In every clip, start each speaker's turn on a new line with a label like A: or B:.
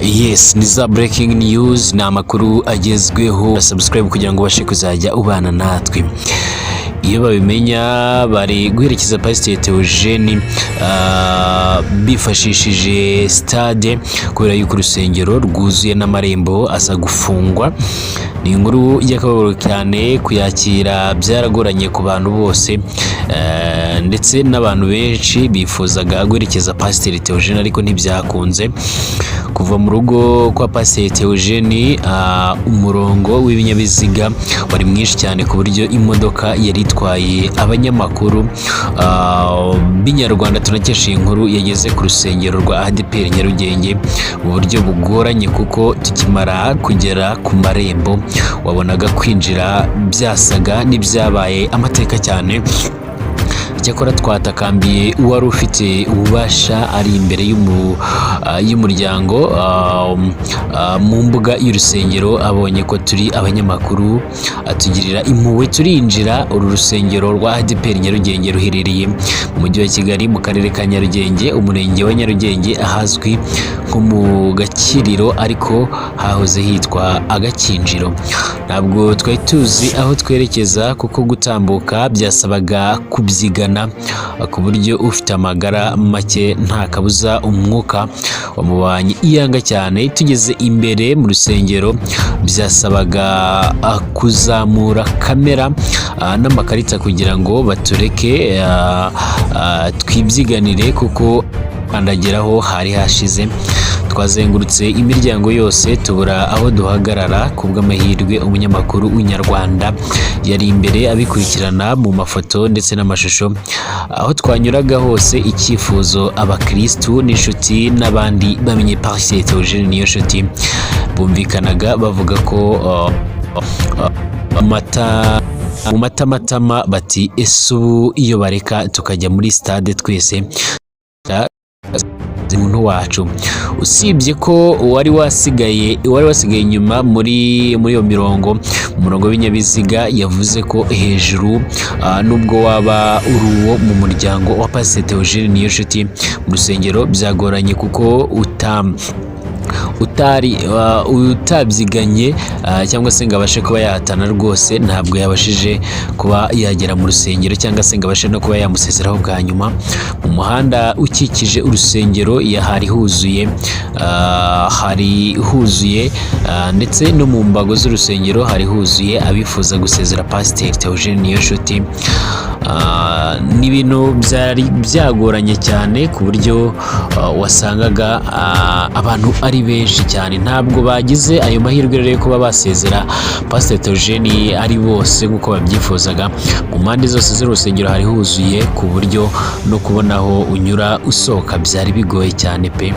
A: Yes, ni za breaking news, ni amakuru agezweho. Subscribe kugira ngo ubashe kuzajya ubana natwe. Iyo babimenya bari guherekeza Pasiteri Theogene bifashishije stade kubera yuko urusengero rwuzuye n'amarembo aza gufungwa. Ni inkuru y'akababaro cyane kuyakira, byaragoranye ku bantu bose ndetse n'abantu benshi bifuzaga guherekeza Pasiteri Theogene ariko ntibyakunze. Kuva mu rugo kwa Pasiteri Theogene umurongo w'ibinyabiziga wari mwinshi cyane ku buryo imodoka yari itwaye abanyamakuru b'inyarwanda tunakesha inkuru yageze ku rusengero rwa ADEPR Nyarugenge mu buryo bugoranye, kuko tukimara kugera ku marembo wabonaga kwinjira byasaga n'ibyabaye amateka cyane. Cyakora twatakambiye uwari ufite ububasha ari imbere y'umuryango mu mbuga y'urusengero, abonye ko turi abanyamakuru atugirira impuhwe turinjira. Uru rusengero rwa ADEPR Nyarugenge ruherereye mu mujyi wa Kigali mu karere ka Nyarugenge, umurenge wa Nyarugenge, ahazwi nko mu Gakiriro ariko hahoze hitwa Agakinjiro. Ntabwo twari tuzi aho twerekeza kuko gutambuka byasabaga kubyigana, ku buryo ufite amagara make nta kabuza umwuka wamubanye iyanga cyane. Tugeze imbere mu rusengero byasabaga kuzamura kamera n'amakarita kugira ngo batureke twibyiganire kuko kwandagiraho hari hashize. Twazengurutse imiryango yose tubura aho duhagarara. Kubw'amahirwe umunyamakuru w'inyarwanda yari imbere abikurikirana mu mafoto ndetse n'amashusho. Aho twanyuraga hose icyifuzo abakristu n'inshuti n'abandi bamenye Pasiteri Theogene niyo nshuti bumvikanaga bavuga ko mu matamatama bati ese ubu iyo bareka tukajya muri stade twese umuntu wacu. Usibye ko wari wasigaye inyuma muri iyo umurongo w'ibinyabiziga yavuze ko hejuru nubwo waba uri uwo mu muryango wa Pasiteri Theogene niyo nshuti mu rusengero byagoranye kuko utabyiganye cyangwa se ngo abashe kuba yahatana rwose, ntabwo yabashije kuba yagera mu rusengero cyangwa se ngo abashe no kuba yamusezeraho bwa nyuma. Mu muhanda ukikije urusengero hari huzuye ndetse no mu mbago z'urusengero hari huzuye abifuza gusezera Pasiteri Theogene niyo nshuti. Ni ibintu byari byagoranye cyane ku buryo wasangaga abantu ari benshi cyane. Ntabwo bagize ayo mahirwe rero yo kuba basezera Pasiteri Theogene ari bose nk'uko babyifuzaga. Mu mpande zose z'urusengero hari huzuye ku buryo no kubona aho unyura usohoka byari bigoye cyane pe.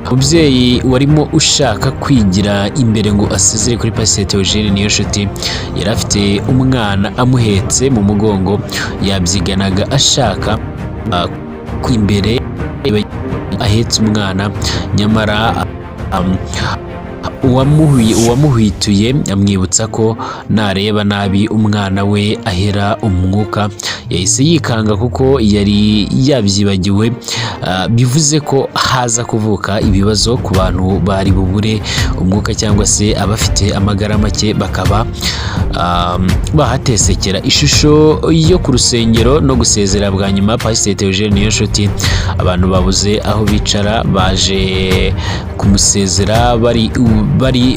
A: Umubyeyi warimo ushaka kwigira imbere ngo asezere kuri Pasiteri Theogene niyo nshuti yari afite umwana amuhetse mu mugongo, yabyiganaga ashaka imbere ahetse umwana, nyamara uwamuhwituye amwibutsa ko nareba nabi umwana we ahera umwuka. Yahise yikanga kuko yari yabyibagiwe. Bivuze ko haza kuvuka ibibazo ku bantu bari bubure umwuka cyangwa se abafite amagara make bakaba bahatesekera. Ishusho yo ku rusengero no gusezera bwa nyuma Pasiteri Theogene niyo nshuti, abantu babuze aho bicara baje kumusezera bari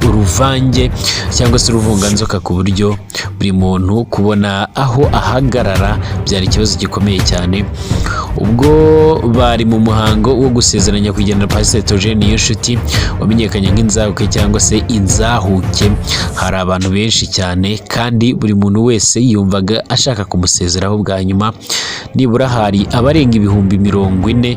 A: uruvange cyangwa se uruvunganzoka ku buryo buri muntu kubona aho ahagarara byari ikibazo gikomeye cyane. Ubwo bari mu muhango wo gusezeranya kugendera Pasiteri Theogene niyo nshuti wamenyekanye nk'inzahuke cyangwa se inzahuke, hari abantu benshi cyane kandi buri muntu wese yumvaga ashaka kumusezeraho bwa nyuma. Nibura hari abarenga ibihumbi 40,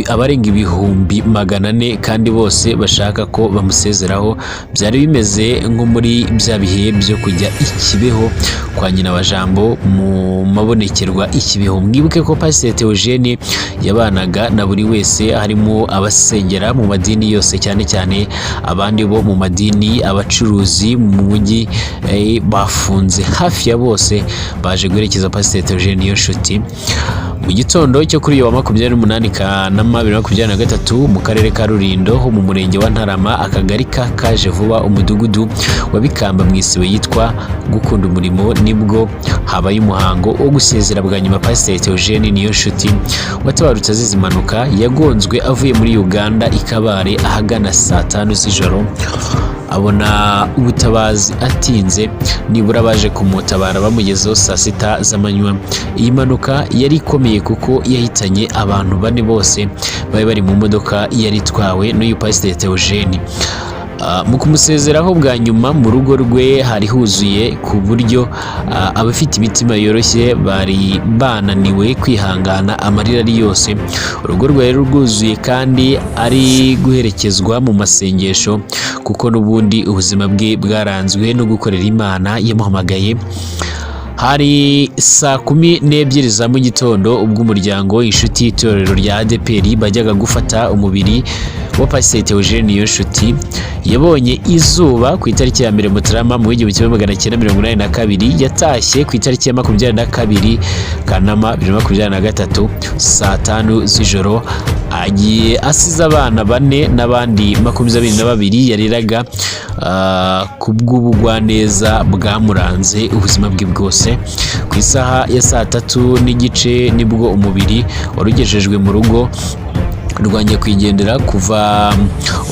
A: abarenga ibihumbi 400 kandi bose bashaka ko bamusezeraho. Byari bimeze nko muri bya bihe byo kujya ikibeho kwa nyina wa Jambo mu mabonekerwa ikibeho. Mwibuke ko Pasiteri Theogene yabanaga na buri wese, harimo abasengera mu madini yose cyane cyane abandi bo mu madini, abacuruzi mu mujyi bafunze hafi ya bose baje guherekeza Pasiteri Theogene niyo nshuti. mu gitondo cyo kuri uyu wa 28 Kanama 2023 mu karere ka Rulindo ho mu murenge wa Ntarama akagari ka Kaje Vuba umudugudu wa Bikamba mu isibo yitwa Gukunda Umurimo nibwo habaye umuhango wo gusezera bwa nyuma Pasiteri Theogene Niyonshuti watabarutse azize impanuka yagonzwe avuye muri Uganda ikabare ahagana saa 5 z'ijoro abona ubutabazi atinze nibura baje kumutabara bamugezeho saa 6 z'amanywa. Iyi mpanuka yari ikomeye kuko yahitanye abantu bane bose bari mu modoka yari itwawe n'uyu Pasiteri Theogene. Mu kumusezeraho bwa nyuma mu rugo rwe hari huzuye ku buryo abafite imitima yoroshye bari bananiwe kwihangana amarira ari yose. Urugo rwe rwuzuye kandi ari guherekezwa mu masengesho kuko n'ubundi ubuzima bwe bwaranzwe no gukorera Imana yamuhamagaye. Hari saa 12 za mu gitondo ubwo umuryango inshuti y'itorero rya ADPR bajyaga gufata umubiri wa Pasiteri Theogene Niyonshuti yabonye izuba ku itariki ya 1 Mutarama mu 1982 yatashye ku itariki ya 22 Kanama 2023 saa 5 z'ijoro agiye asize abana bane n'abandi 22 yariraga kubw'ubugwaneza bwamuranze ubuzima bwe bwose. Ku isaha ya saa 3 n'igice nibwo umubiri warugejejwe mu rugo rwanye kwigendera. Kuva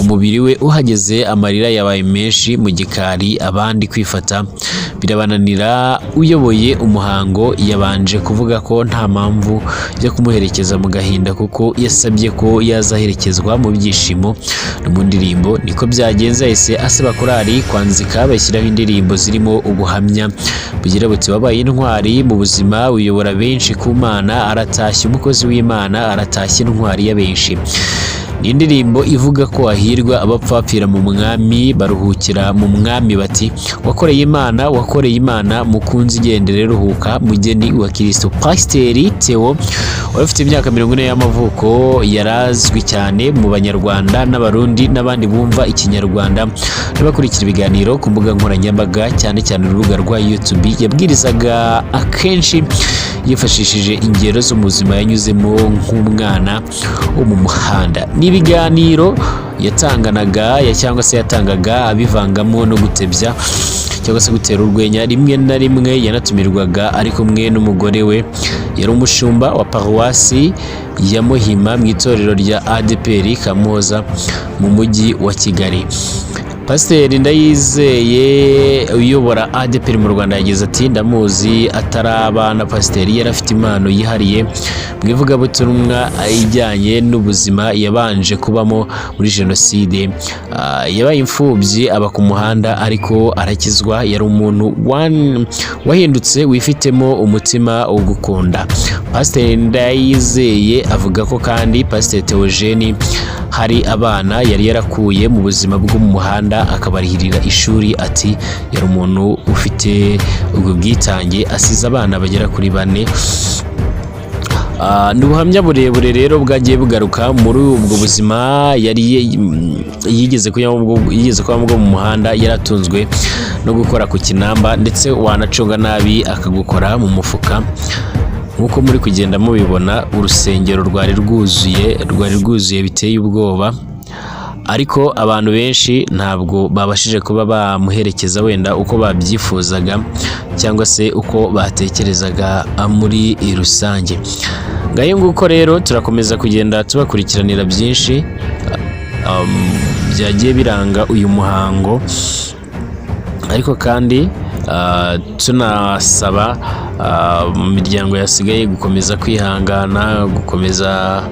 A: umubiri we uhageze amarira yabaye menshi mu gikari abandi kwifata birabananira. Uyoboye umuhango yabanje kuvuga ko nta mpamvu yo kumuherekeza mu gahinda kuko yasabye ko yazaherekezwa mu byishimo no mu ndirimbo. Niko byagenze yahise asaba korali kwanzika bashyiraho indirimbo zirimo ubuhamya bugira buti wabaye intwari mu buzima uyobora benshi ku Mana aratashye umukozi w'Imana aratashye intwari ya benshi. Ni indirimbo ivuga ko ahirwa abapfapfira mu mwami baruhukira mu mwami bati wakoreye Imana mukunzi igendere ruhuka mugeni wa Kristo. Pasiteri Theo wari ufite imyaka 40 y'amavuko yarazwi cyane mu Banyarwanda n'Abarundi n'abandi bumva ikinyarwanda n'abakurikira ibiganiro ku mbuga nkoranyambaga cyane cyane urubuga rwa YouTube. Yabwirizaga akenshi yifashishije ingero zo mu buzima yanyuzemo nk'umwana wo mu muhanda n'ibiganiro yatangaga abivangamo no gutebya cyangwa se gutera urwenya. Rimwe na rimwe yanatumirwaga ari kumwe n'umugore we yari umushumba wa paruwasi ya Muhima mu itorero rya ADPR Kamuhoza mu mujyi wa Kigali. Pasiteri Ndayizeye uyobora ADPR mu Rwanda yagize ati ndamuzi atarabana Pasiteri yari afite impano yihariye mu ivugabutumwa ijyanye n'ubuzima yabanje kubamo muri Jenoside. Yabaye imfubyi aba ku muhanda ariko arakizwa. Yari umuntu wahindutse wifitemo umutima wo gukunda. Pasiteri Ndayizeye avuga ko kandi Pasiteri Theogene hari abana yari yarakuye mu buzima bwo mu muhanda akabarihirira ishuri. Ati yari umuntu ufite ubwo bwitange asize abana bagera kuri 4. Ni ubuhamya burebure rero bwagiye bugaruka muri ubwo buzima yari yigeze kubamo mu muhanda yaratunzwe no gukora ku kinamba ndetse wanacunga nabi akagukora mu mufuka. Nkuko muri kugenda mubibona urusengero rwari rwuzuye biteye ubwoba, ariko abantu benshi ntabwo babashije kuba bamuherekeza wenda uko babyifuzaga cyangwa se uko batekerezaga muri rusange. Ngayo nguko rero turakomeza kugenda tubakurikiranira byinshi byagiye biranga uyu muhango, ariko kandi tunasaba mu miryango yasigaye gukomeza kwihangana, gukomeza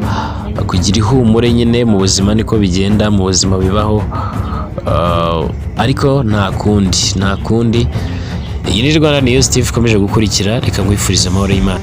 A: kugira ihumure. Nyine mu buzima niko bigenda, mu buzima bibaho, ariko nta kundi. Iyi ni Rwanda News TV ikomeje gukurikira, reka nkwifurize amahoro y'Imana.